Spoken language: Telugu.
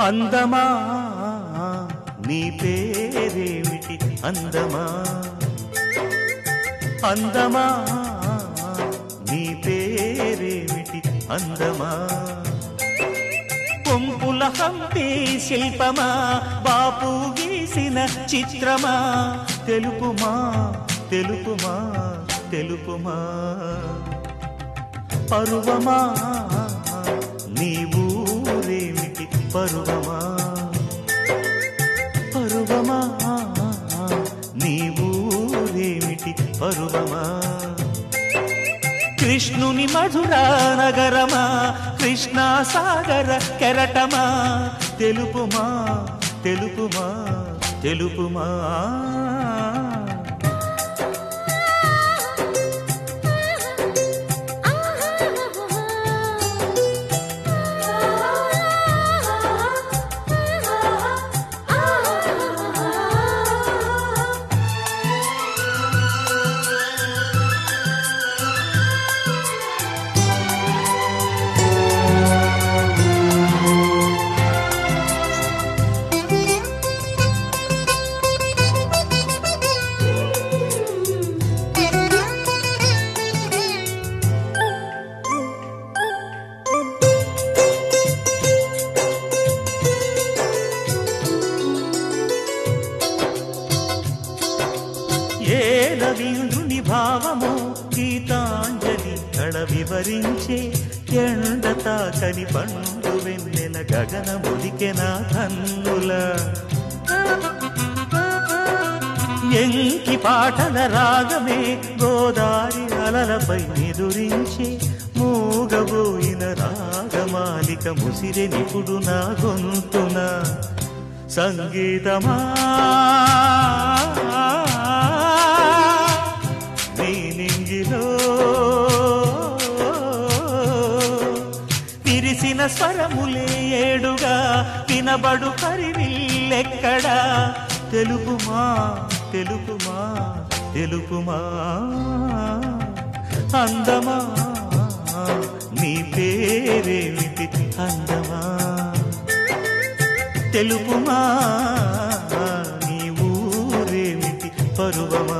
అందమా నీ పేరేమిటి అందమా అందమా నీ పేరేమిటి అందమా పొంపుల హంపి శిల్పమా బాపు గీసిన చిత్రమా తెలుపుమా తెలుపుమా తెలుపుమా పరువమా నీ ఊరేమిటి పరువమా పరువమా నీ ఊరేమిటి పరువమా కృష్ణుని మధురా నగరమా కృష్ణా సాగర కెరటమా తెలుపుమా తెలుపుమా తెలుపుమా రవీంద్రుని భావము గీతాంజలి కళ వివరించే ఎండ తాకని పండు వెన్నెల గగనములికెన కన్నుల ఎంకి పాటల రాగమే గోదారి అలలపై ఎదురించే మూగబోయిన రాగమాలిక ముసిరె నిపుడు నా గొంతున సంగీతమా విరిసిన స్వరములే ఏడుగా వినబడు హరివిల్లెక్కడా తెలుపుమా తెలుపుమా తెలుపుమా అందమా నీ పేరేమిటి అందమా తెలుపుమా నీ ఊరేమిటి పరువమా